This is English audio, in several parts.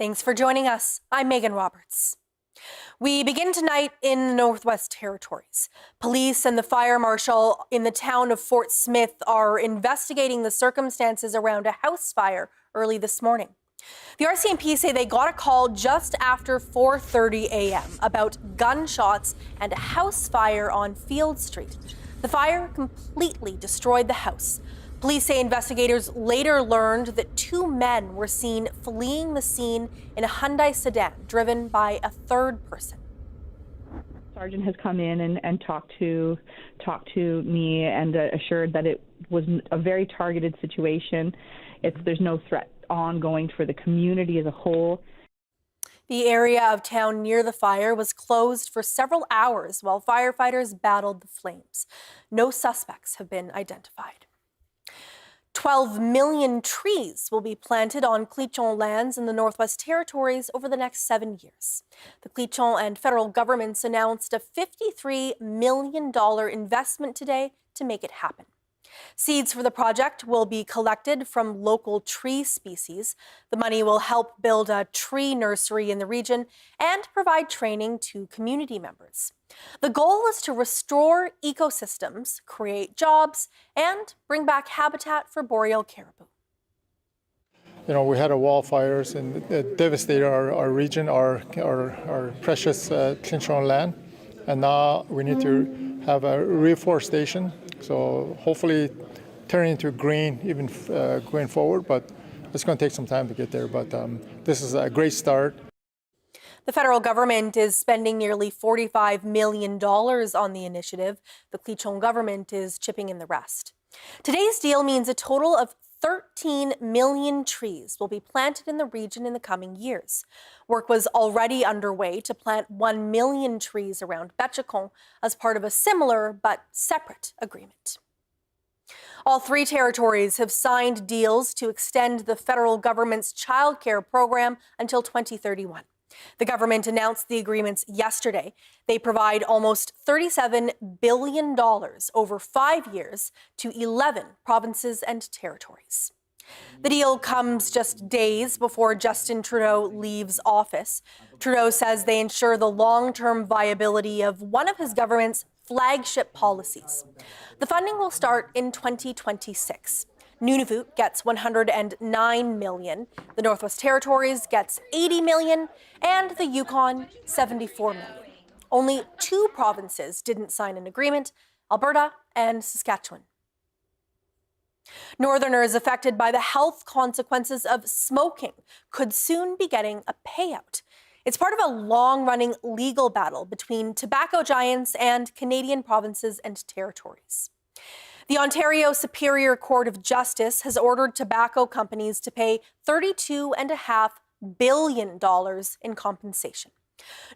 Thanks for joining us. I'm Megan Roberts. We begin tonight in the Northwest Territories. Police and the fire marshal in the town of Fort Smith are investigating the circumstances around a house fire early this morning. The RCMP say they got a call just after 4:30 a.m. about gunshots and a house fire on Field Street. The fire completely destroyed the house. Police say investigators later learned that two men were seen fleeing the scene in a Hyundai sedan driven by a third person. Sergeant has come in and talked to me and assured that it was a very targeted situation. There's no threat ongoing for the community as a whole. The area of town near the fire was closed for several hours while firefighters battled the flames. No suspects have been identified. 12 million trees will be planted on Clichon lands in the Northwest Territories over the next 7 years. The Clichon and federal governments announced a $53 million investment today to make it happen. Seeds for the project will be collected from local tree species. The money will help build a tree nursery in the region and provide training to community members. The goal is to restore ecosystems, create jobs, and bring back habitat for boreal caribou. You know, we had wildfires and it devastated our region, our precious Clichon land, and now we need to have a reforestation. So hopefully turning into green even going forward, but it's going to take some time to get there. But this is a great start. The federal government is spending nearly $45 million on the initiative. The Clichon government is chipping in the rest. Today's deal means a total of 13 million trees will be planted in the region in the coming years. Work was already underway to plant 1 million trees around Betchacon as part of a similar but separate agreement. All three territories have signed deals to extend the federal government's child care program until 2031. The government announced the agreements yesterday. They provide almost $37 billion over 5 years to 11 provinces and territories. The deal comes just days before Justin Trudeau leaves office. Trudeau says they ensure the long-term viability of one of his government's flagship policies. The funding will start in 2026. Nunavut gets $109 million, the Northwest Territories gets $80 million, and the Yukon $74 million. Only two provinces didn't sign an agreement, Alberta and Saskatchewan. Northerners affected by the health consequences of smoking could soon be getting a payout. It's part of a long-running legal battle between tobacco giants and Canadian provinces and territories. The Ontario Superior Court of Justice has ordered tobacco companies to pay $32.5 billion in compensation.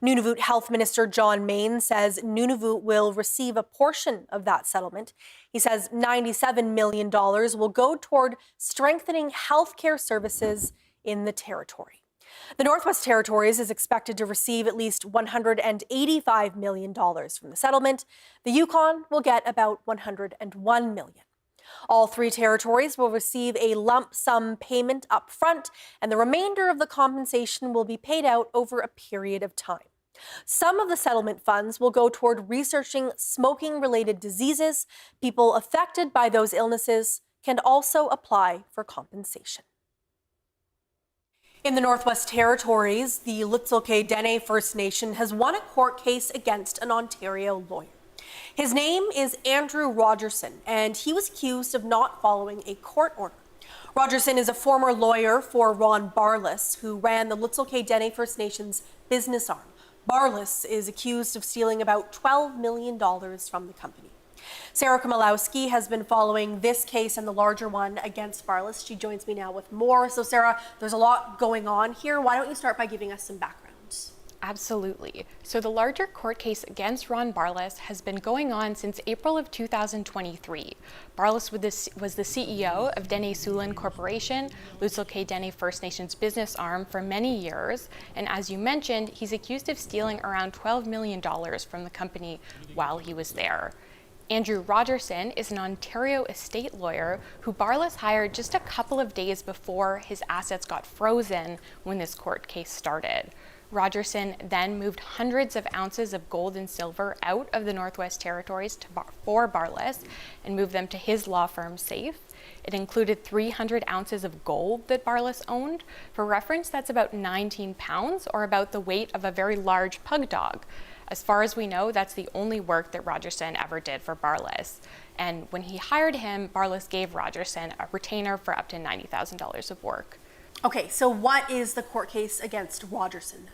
Nunavut Health Minister John Main says Nunavut will receive a portion of that settlement. He says $97 million will go toward strengthening healthcare services in the territory. The Northwest Territories is expected to receive at least $185 million from the settlement. The Yukon will get about $101 million. All three territories will receive a lump sum payment up front, and the remainder of the compensation will be paid out over a period of time. Some of the settlement funds will go toward researching smoking-related diseases. People affected by those illnesses can also apply for compensation. In the Northwest Territories, the Lutzelk'e Dene First Nation has won a court case against an Ontario lawyer. His name is Andrew Rogerson, and he was accused of not following a court order. Rogerson is a former lawyer for Ron Barlas, who ran the Lutzelk'e Dene First Nation's business arm. Barlas is accused of stealing about $12 million from the company. Sarah Komolowski has been following this case and the larger one against Barlas. She joins me now with more. So Sarah, there's a lot going on here. Why don't you start by giving us some background? Absolutely. So the larger court case against Ron Barlas has been going on since April of 2023. Barlas was the CEO of Dene Siouxland Corporation, Lutzelk'e Dene First Nations business arm, for many years. And as you mentioned, he's accused of stealing around $12 million from the company while he was there. Andrew Rogerson is an Ontario estate lawyer who Barlas hired just a couple of days before his assets got frozen when this court case started. Rogerson then moved hundreds of ounces of gold and silver out of the Northwest Territories for Barlas and moved them to his law firm's safe. It included 300 ounces of gold that Barlas owned. For reference, that's about 19 pounds, or about the weight of a very large pug dog. As far as we know, that's the only work that Rogerson ever did for Barlas. And when he hired him, Barlas gave Rogerson a retainer for up to $90,000 of work. Okay, so what is the court case against Rogerson then?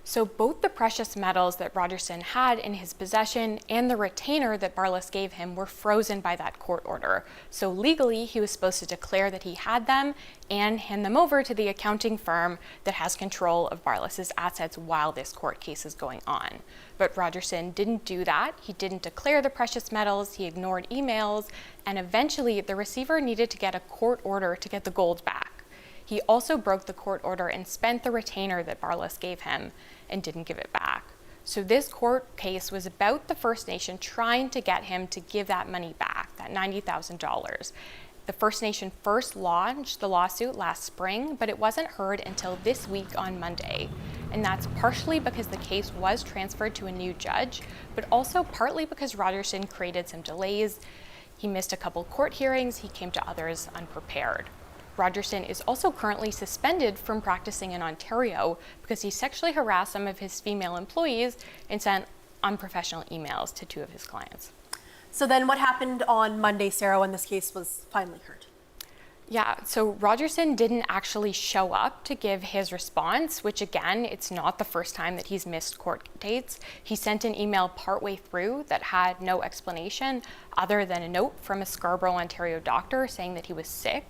So both the precious metals that Rogerson had in his possession and the retainer that Barlas gave him were frozen by that court order. So legally, he was supposed to declare that he had them and hand them over to the accounting firm that has control of Barlas's assets while this court case is going on. But Rogerson didn't do that. He didn't declare the precious metals, he ignored emails, and eventually the receiver needed to get a court order to get the gold back. He also broke the court order and spent the retainer that Barlas gave him and didn't give it back. So this court case was about the First Nation trying to get him to give that money back, that $90,000. The First Nation first launched the lawsuit last spring, but it wasn't heard until this week on Monday. And that's partially because the case was transferred to a new judge, but also partly because Rogerson created some delays. He missed a couple court hearings, he came to others unprepared. Rogerson is also currently suspended from practicing in Ontario because he sexually harassed some of his female employees and sent unprofessional emails to two of his clients. So then what happened on Monday, Sarah, when this case was finally heard? Yeah, so Rogerson didn't actually show up to give his response, which again, it's not the first time that he's missed court dates. He sent an email partway through that had no explanation other than a note from a Scarborough, Ontario doctor saying that he was sick.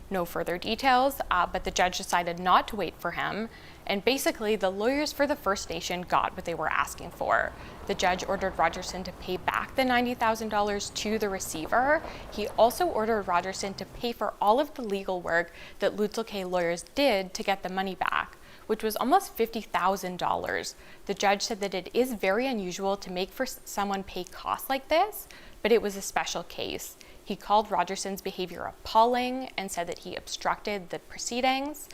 No further details, but the judge decided not to wait for him. And basically, the lawyers for the First Nation got what they were asking for. The judge ordered Rogerson to pay back the $90,000 to the receiver. He also ordered Rogerson to pay for all of the legal work that Lutzelke lawyers did to get the money back, which was almost $50,000. The judge said that it is very unusual to make for someone pay costs like this, but it was a special case. He called Rogerson's behavior appalling and said that he obstructed the proceedings.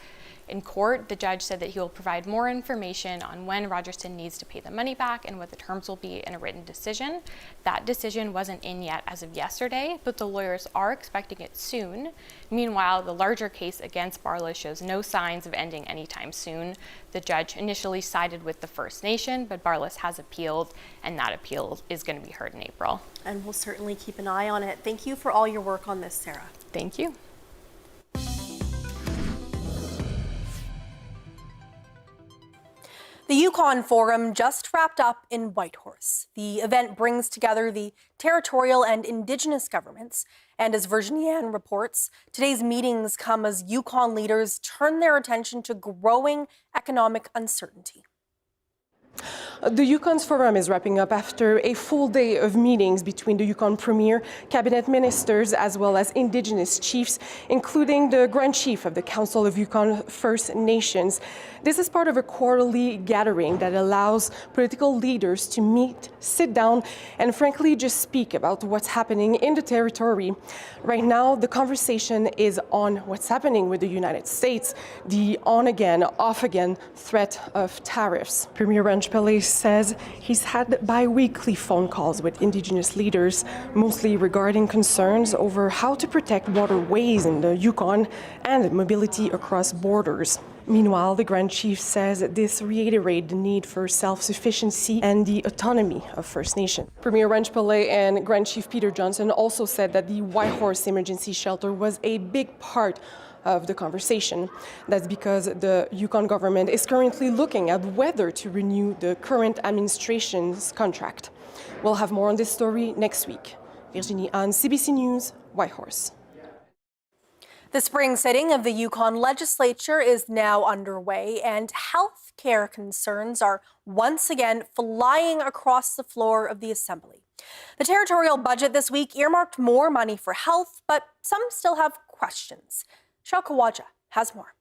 In court, the judge said that he will provide more information on when Rogerson needs to pay the money back and what the terms will be in a written decision. That decision wasn't in yet as of yesterday, but the lawyers are expecting it soon. Meanwhile, the larger case against Barlas shows no signs of ending anytime soon. The judge initially sided with the First Nation, but Barlas has appealed, and that appeal is going to be heard in April. And we'll certainly keep an eye on it. Thank you for all your work on this, Sarah. Thank you. The Yukon Forum just wrapped up in Whitehorse. The event brings together the territorial and Indigenous governments. And as Virginie Anne reports, today's meetings come as Yukon leaders turn their attention to growing economic uncertainty. The Yukon Forum is wrapping up after a full day of meetings between the Yukon Premier, cabinet ministers, as well as Indigenous chiefs, including the Grand Chief of the Council of Yukon First Nations. This is part of a quarterly gathering that allows political leaders to meet, sit down, and frankly just speak about what's happening in the territory. Right now, the conversation is on what's happening with the United States, the on-again, off-again threat of tariffs. Premier Pele says he's had bi-weekly phone calls with Indigenous leaders, mostly regarding concerns over how to protect waterways in the Yukon and mobility across borders. Meanwhile, the Grand Chief says this reiterates the need for self-sufficiency and the autonomy of First Nation. Premier Pele and Grand Chief Peter Johnson also said that the Whitehorse Emergency Shelter was a big part of the conversation. That's because the Yukon government is currently looking at whether to renew the current administration's contract. We'll have more on this story next week. Virginie Anne, CBC News, Whitehorse. The spring sitting of the Yukon legislature is now underway, and health care concerns are once again flying across the floor of the Assembly. The territorial budget this week earmarked more money for health, but some still have questions. Shao Kawaja has more.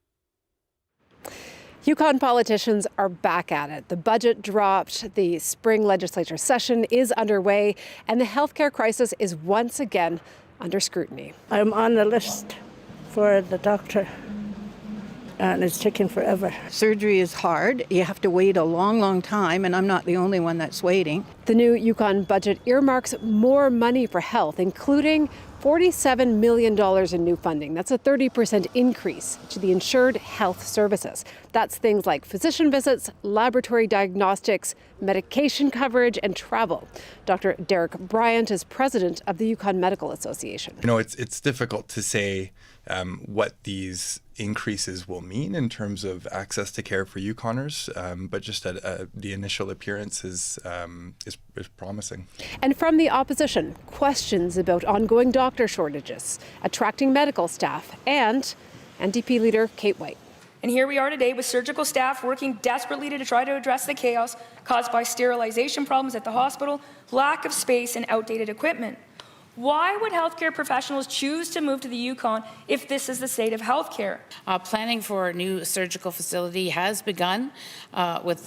Yukon politicians are back at it. The budget dropped, the spring legislature session is underway, and the healthcare crisis is once again under scrutiny. I'm on the list for the doctor, and it's taking forever. Surgery is hard. You have to wait a long, long time, and I'm not the only one that's waiting. The new Yukon budget earmarks more money for health, including $47 million in new funding. That's a 30% increase to the insured health services. That's things like physician visits, laboratory diagnostics, medication coverage, and travel. Dr. Derek Bryant is president of the Yukon Medical Association. You know, it's difficult to say what these increases will mean in terms of access to care for Yukoners, but just the initial appearance is promising. And from the opposition, questions about ongoing doctor shortages, attracting medical staff, and NDP leader Kate White. And here we are today with surgical staff working desperately to try to address the chaos caused by sterilization problems at the hospital, lack of space, and outdated equipment. Why would healthcare professionals choose to move to the Yukon if this is the state of healthcare? Planning for a new surgical facility has begun with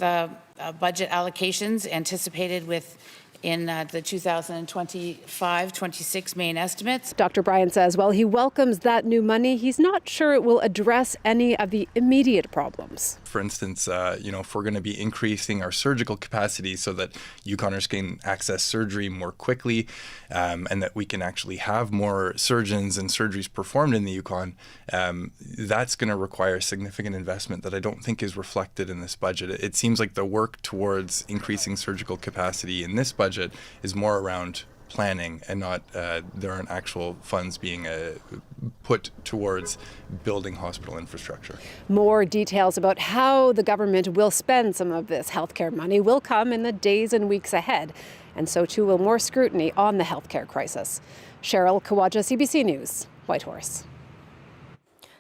budget allocations anticipated in the 2025-26 main estimates. Dr. Bryant says while he welcomes that new money, he's not sure it will address any of the immediate problems. For instance, if we're going to be increasing our surgical capacity so that Yukoners can access surgery more quickly and that we can actually have more surgeons and surgeries performed in the Yukon, that's going to require significant investment that I don't think is reflected in this budget. It seems like the work towards increasing surgical capacity in this budget is more around planning and not there aren't actual funds being put towards building hospital infrastructure. More details about how the government will spend some of this healthcare money will come in the days and weeks ahead, and so too will more scrutiny on the healthcare crisis. Cheryl Kawaja, CBC News, Whitehorse.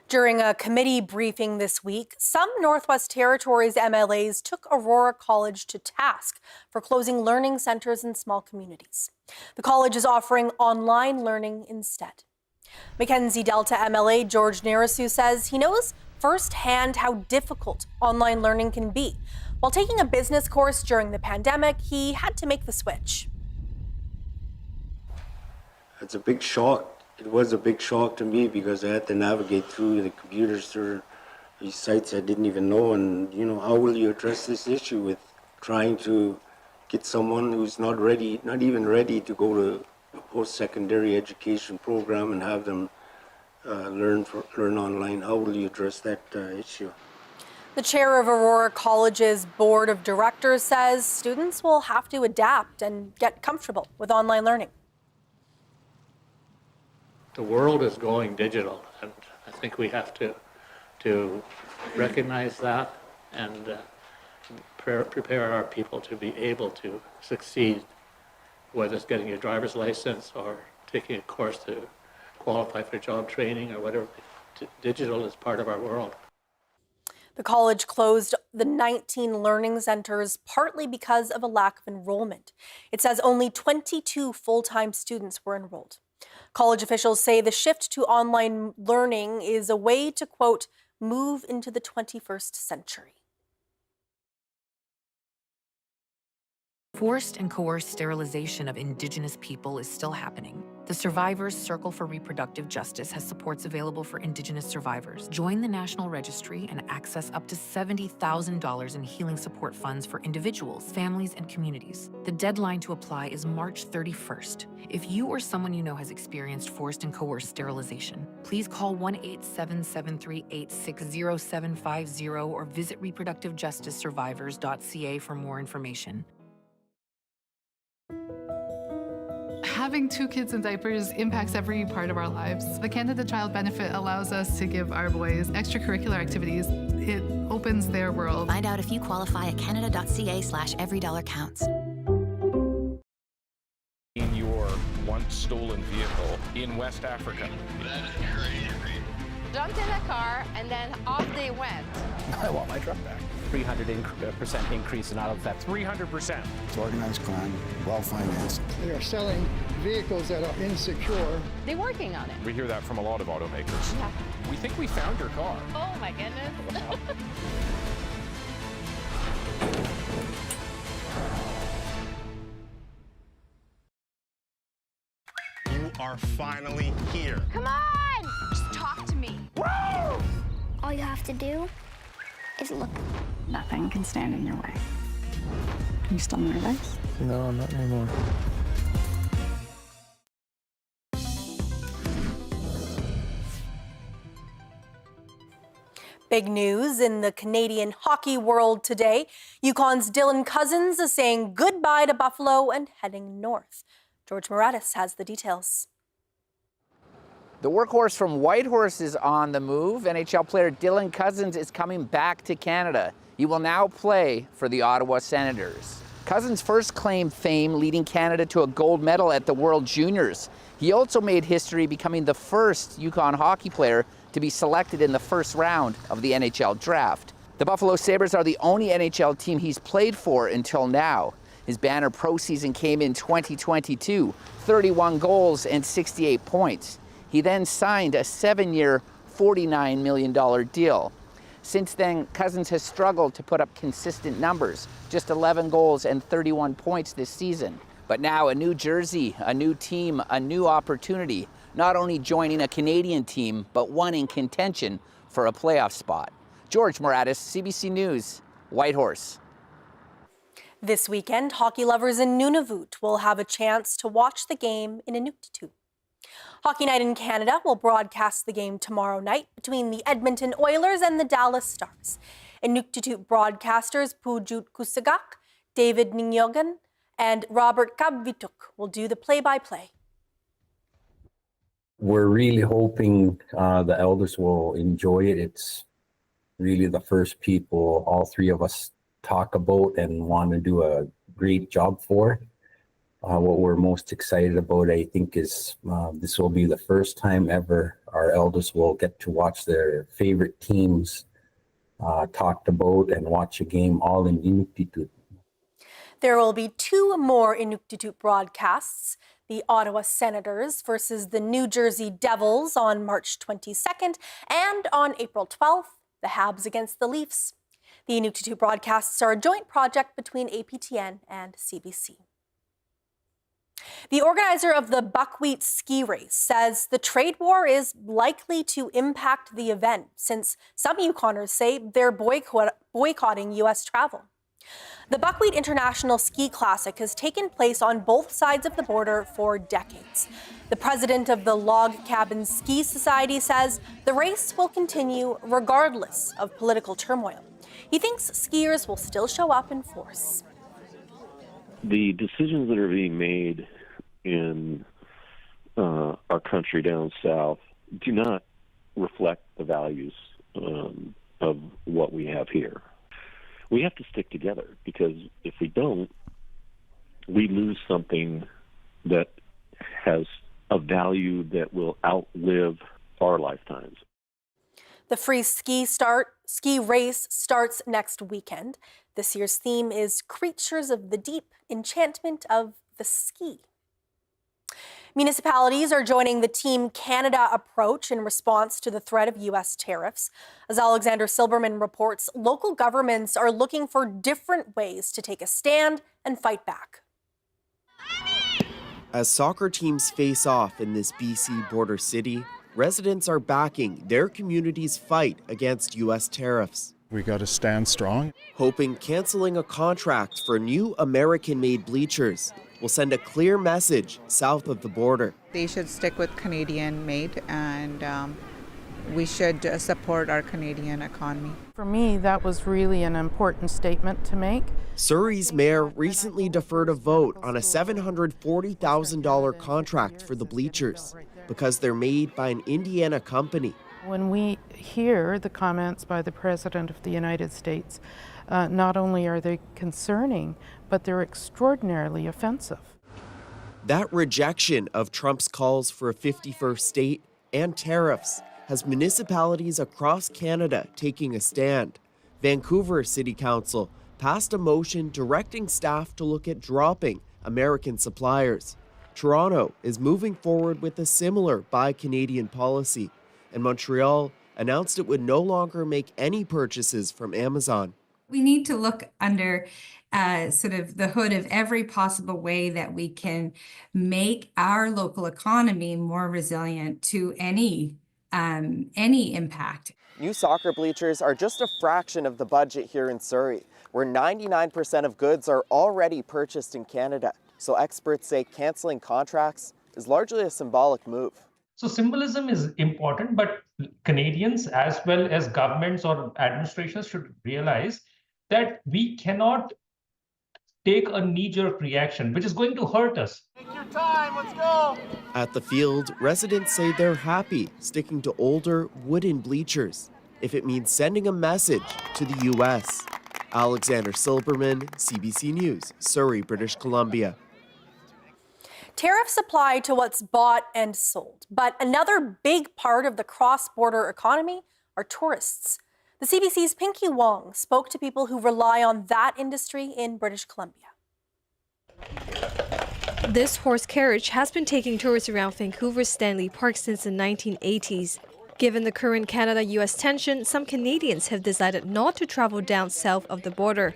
During a committee briefing this week, some Northwest Territories MLAs took Aurora College to task for closing learning centres in small communities. The college is offering online learning instead. Mackenzie Delta MLA George Narasu says he knows firsthand how difficult online learning can be. While taking a business course during the pandemic, he had to make the switch. It's a big shock. It was a big shock to me because I had to navigate through the computers through these sites I didn't even know. And, how will you address this issue with trying to get someone who's not even ready to go to a post-secondary education program and have them learn online? How will you address that issue? The chair of Aurora College's board of directors says students will have to adapt and get comfortable with online learning. The world is going digital, and I think we have to recognize that and prepare our people to be able to succeed, whether it's getting your driver's license or taking a course to qualify for job training or whatever. Digital is part of our world. The college closed the 19 learning centers partly because of a lack of enrollment. It says only 22 full-time students were enrolled. College officials say the shift to online learning is a way to, quote, move into the 21st century. Forced and coerced sterilization of Indigenous people is still happening. The Survivors Circle for Reproductive Justice has supports available for Indigenous survivors. Join the National Registry and access up to $70,000 in healing support funds for individuals, families, and communities. The deadline to apply is March 31st. If you or someone you know has experienced forced and coerced sterilization, please call 1-877-386-0750 or visit reproductivejusticesurvivors.ca for more information. Having two kids in diapers impacts every part of our lives. The Canada Child Benefit allows us to give our boys extracurricular activities. It opens their world. Find out if you qualify at canada.ca/everydollar-counts. In your once stolen vehicle in West Africa. That is crazy. Jumped in a car and then off they went. I want my truck back. 300% increase in auto theft. 300%. It's organized crime, well-financed. They are selling vehicles that are insecure. They're working on it. We hear that from a lot of automakers. Yeah. We think we found your car. Oh my goodness. are finally here. Come on! Just talk to me. Woo! All you have to do is look. Nothing can stand in your way. Are you still nervous? No, not anymore. Big news in the Canadian hockey world today. UConn's Dylan Cousins is saying goodbye to Buffalo and heading north. George Moratis has the details. The workhorse from Whitehorse is on the move. NHL player Dylan Cousins is coming back to Canada. He will now play for the Ottawa Senators. Cousins first claimed fame leading Canada to a gold medal at the World Juniors. He also made history becoming the first UConn hockey player to be selected in the first round of the NHL draft. The Buffalo Sabres are the only NHL team he's played for until now. His banner pro season came in 2022, 31 goals and 68 points. He then signed a 7-year, $49 million deal. Since then, Cousins has struggled to put up consistent numbers, just 11 goals and 31 points this season. But now a new jersey, a new team, a new opportunity, not only joining a Canadian team, but one in contention for a playoff spot. George Moratis, CBC News, Whitehorse. This weekend, hockey lovers in Nunavut will have a chance to watch the game in Inuktitut. Hockey Night in Canada will broadcast the game tomorrow night between the Edmonton Oilers and the Dallas Stars. Inuktitut broadcasters Pujut Kusagak, David Ningyogan, and Robert Kabvituk will do the play-by-play. We're really hoping the elders will enjoy it. It's really the first people all three of us talk about and want to do a great job for. What we're most excited about, I think, is this will be the first time ever our elders will get to watch their favorite teams talked about and watch a game all in Inuktitut. There will be 2 more Inuktitut broadcasts, the Ottawa Senators versus the New Jersey Devils on March 22nd, and on April 12th, the Habs against the Leafs. The Inuktitut broadcasts are a joint project between APTN and CBC. The organizer of the buckwheat ski race says the trade war is likely to impact the event, since some Yukoners say they're boycotting U.S. travel. The Buckwheat International Ski Classic has taken place on both sides of the border for decades. The president of the Log Cabin Ski Society says the race will continue regardless of political turmoil. He thinks skiers will still show up in force. The decisions that are being made in our country down south do not reflect the values of what we have here. We have to stick together, because if we don't, we lose something that has a value that will outlive our lifetimes. The free ski race starts next weekend. This year's theme is Creatures of the Deep, Enchantment of the Ski. Municipalities are joining the Team Canada approach in response to the threat of U.S. tariffs. As Alexander Silberman reports, local governments are looking for different ways to take a stand and fight back. As soccer teams face off in this BC border city, residents are backing their community's fight against U.S. tariffs. We got to stand strong. Hoping canceling a contract for new American-made bleachers will send a clear message south of the border. They should stick with Canadian-made, and we should support our Canadian economy. For me, that was really an important statement to make. Surrey's mayor recently deferred a vote on a $740,000 contract for the bleachers because they're made by an Indiana company. When we hear the comments by the President of the United States, not only are they concerning, but they're extraordinarily offensive. That rejection of Trump's calls for a 51st state and tariffs has municipalities across Canada taking a stand. Vancouver City Council passed a motion directing staff to look at dropping American suppliers. Toronto is moving forward with a similar Buy Canadian policy, and Montreal announced it would no longer make any purchases from Amazon. We need to look under sort of the hood of every possible way that we can make our local economy more resilient to any impact. New soccer bleachers are just a fraction of the budget here in Surrey, where 99% of goods are already purchased in Canada. So experts say canceling contracts is largely a symbolic move. So symbolism is important, but Canadians as well as governments or administrations should realize that we cannot take a knee-jerk reaction, which is going to hurt us. Take your time, let's go! At the field, residents say they're happy sticking to older wooden bleachers if it means sending a message to the U.S. Alexander Silberman, CBC News, Surrey, British Columbia. Tariffs apply to what's bought and sold, but another big part of the cross-border economy are tourists. The CBC's Pinky Wong spoke to people who rely on that industry in British Columbia. This horse carriage has been taking tourists around Vancouver's Stanley Park since the 1980s. Given the current Canada-US tension, some Canadians have decided not to travel down south of the border.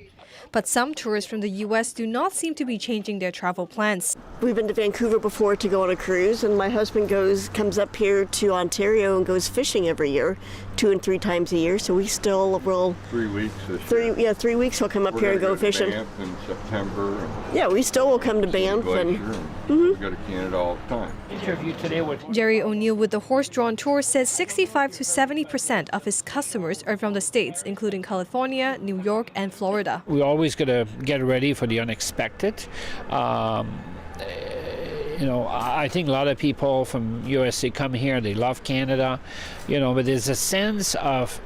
But some tourists from the U.S. do not seem to be changing their travel plans. We've been to Vancouver before to go on a cruise, and my husband comes up here to Ontario and goes fishing every year, 2 and 3 times a year. So we still will. 3 weeks this year. Yeah, 3 weeks we'll come up here and go fishing. Banff in September. Yeah, we still will come to Banff and we go to Canada all the time. Interview today with Jerry O'Neill with the horse-drawn tour says 65 to 70% of his customers are from the States, including California, New York, and Florida. We always got to get ready for the unexpected. I think a lot of people from US, they come here, they love Canada, but there's a sense of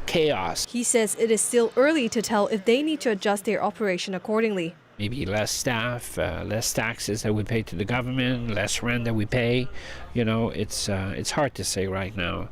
chaos. He says it is still early to tell if they need to adjust their operation accordingly. Maybe less staff, less taxes that we pay to the government, less rent that we pay. It's hard to say right now.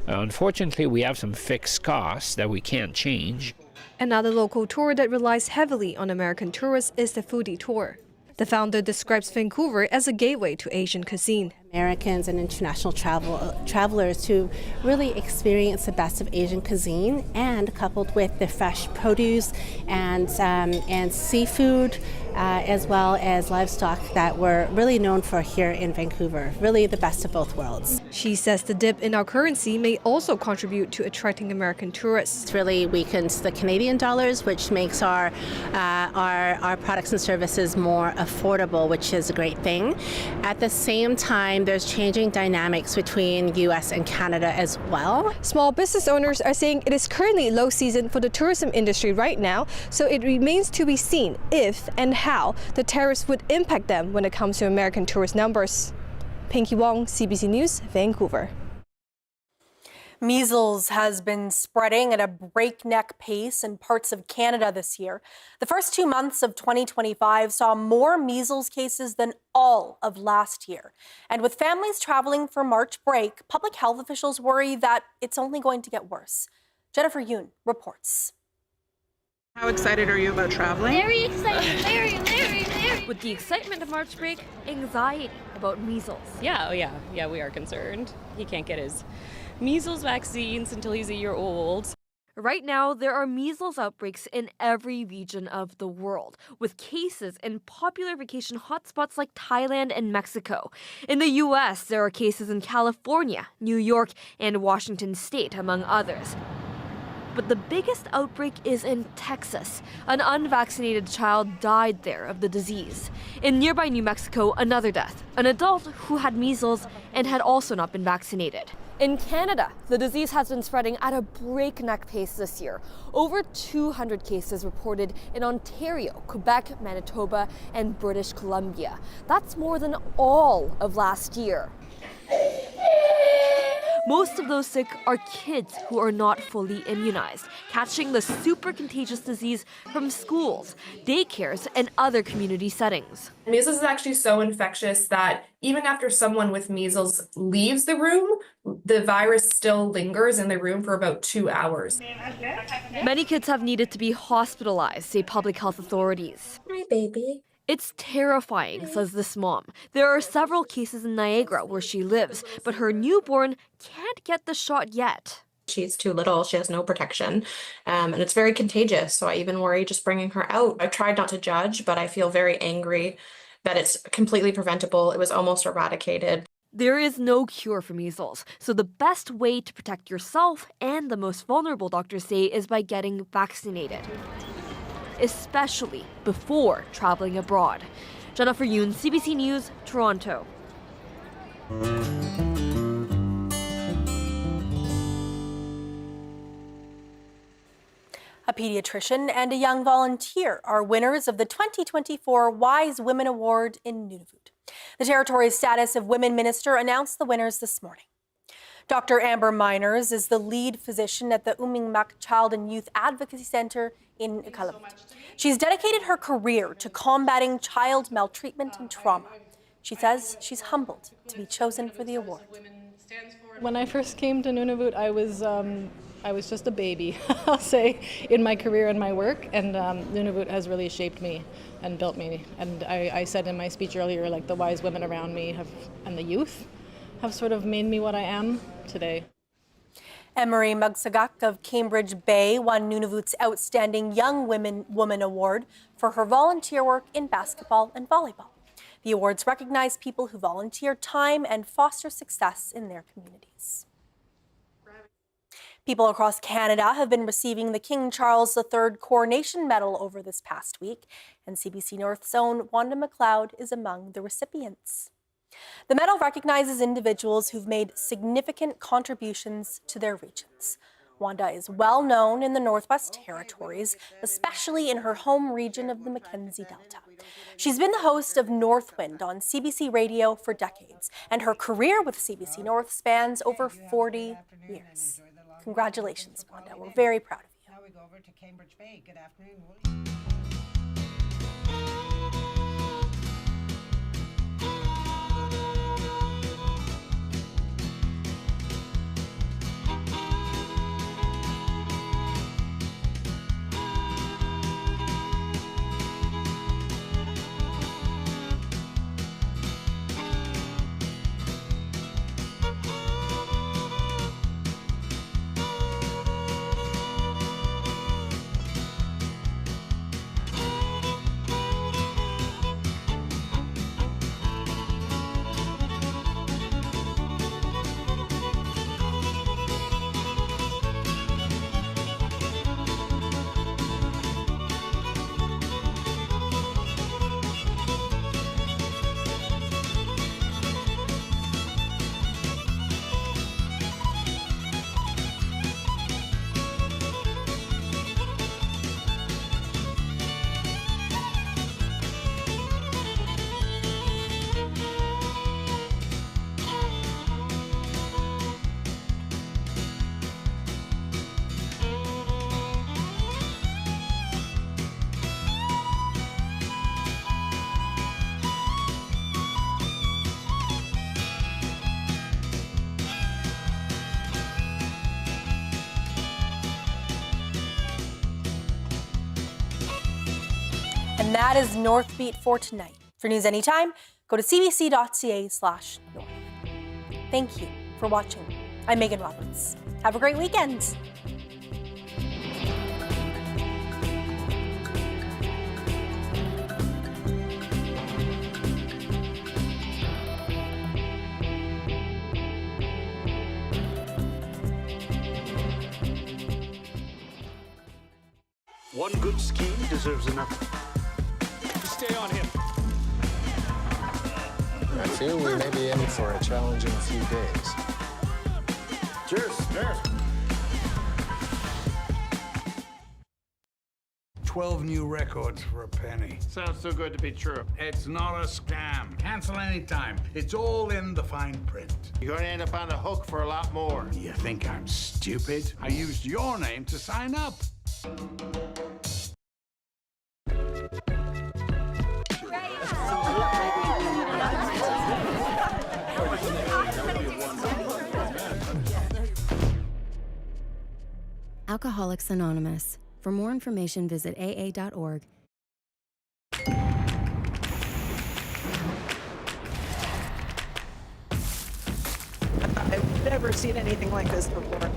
Unfortunately, we have some fixed costs that we can't change. Another local tour that relies heavily on American tourists is the foodie tour. The founder describes Vancouver as a gateway to Asian cuisine. Americans and international travelers to really experience the best of Asian cuisine, and coupled with the fresh produce and seafood, as well as livestock that we're really known for here in Vancouver. Really the best of both worlds. She says the dip in our currency may also contribute to attracting American tourists. It really weakens the Canadian dollars, which makes our products and services more affordable, which is a great thing. At the same time, there's changing dynamics between U.S. and Canada as well. Small business owners are saying it is currently low season for the tourism industry right now, so it remains to be seen if and how the tariffs would impact them when it comes to American tourist numbers. Pinky Wong, CBC News, Vancouver. Measles has been spreading at a breakneck pace in parts of Canada this year. The first 2 months of 2025 saw more measles cases than all of last year. And with families traveling for March break, public health officials worry that it's only going to get worse. Jennifer Yoon reports. How excited are you about traveling? Very excited, very. With the excitement of March break, anxiety about measles. Yeah, we are concerned. He can't get his measles vaccines until he's a year old. Right now, there are measles outbreaks in every region of the world, with cases in popular vacation hotspots like Thailand and Mexico. In the U.S., there are cases in California, New York, and Washington State, among others. But the biggest outbreak is in Texas. An unvaccinated child died there of the disease. In nearby New Mexico, another death, an adult who had measles and had also not been vaccinated. In Canada, the disease has been spreading at a breakneck pace this year. Over 200 cases reported in Ontario, Quebec, Manitoba, and British Columbia. That's more than all of last year. Most of those sick are kids who are not fully immunized, catching the super contagious disease from schools, daycares, and other community settings. Measles is actually so infectious that even after someone with measles leaves the room, the virus still lingers in the room for about 2 hours. Many kids have needed to be hospitalized, say public health authorities. My baby. It's terrifying, says this mom. There are several cases in Niagara where she lives, but her newborn can't get the shot yet. She's too little. She has no protection, and it's very contagious. So I even worry just bringing her out. I tried not to judge, but I feel very angry that it's completely preventable. It was almost eradicated. There is no cure for measles, so the best way to protect yourself and the most vulnerable, doctors say, is by getting vaccinated, especially before traveling abroad. Jennifer Yoon, CBC News, Toronto. A pediatrician and a young volunteer are winners of the 2024 Wise Women Award in Nunavut. The territory's Status of Women Minister announced the winners this morning. Dr. Amber Miners is the lead physician at the Umingmak Child and Youth Advocacy Center in Iqaluit. She's dedicated her career to combating child maltreatment and trauma. She says she's humbled to be chosen for the award. When I first came to Nunavut, I was just a baby, I'll say, in my career and my work, and Nunavut has really shaped me and built me. And I said in my speech earlier, like, the wise women around me and the youth have sort of made me what I am today. Emery Magsagak of Cambridge Bay won Nunavut's Outstanding Young Woman Award for her volunteer work in basketball and volleyball. The awards recognize people who volunteer time and foster success in their communities. People across Canada have been receiving the King Charles III Coronation Medal over this past week, and CBC North's own Wanda McLeod is among the recipients. The medal recognizes individuals who've made significant contributions to their regions. Wanda is well known in the Northwest Territories, especially in her home region of the Mackenzie Delta. She's been the host of Northwind on CBC Radio for decades, and her career with CBC North spans over 40 years. Congratulations, Wanda. We're very proud of you. Now we go over to Cambridge Bay. Good afternoon. And that is Northbeat for tonight. For news anytime, go to cbc.ca/north. Thank you for watching. I'm Megan Roberts. Have a great weekend. One good scheme deserves another. Stay on him. I feel we may be in for a challenging few days. Cheers. Cheers. 12 new records for a penny. Sounds too good to be true. It's not a scam. Cancel anytime. It's all in the fine print. You're going to end up on the hook for a lot more. You think I'm stupid? I used your name to sign up. Alcoholics Anonymous. For more information, visit aa.org. I've never seen anything like this before.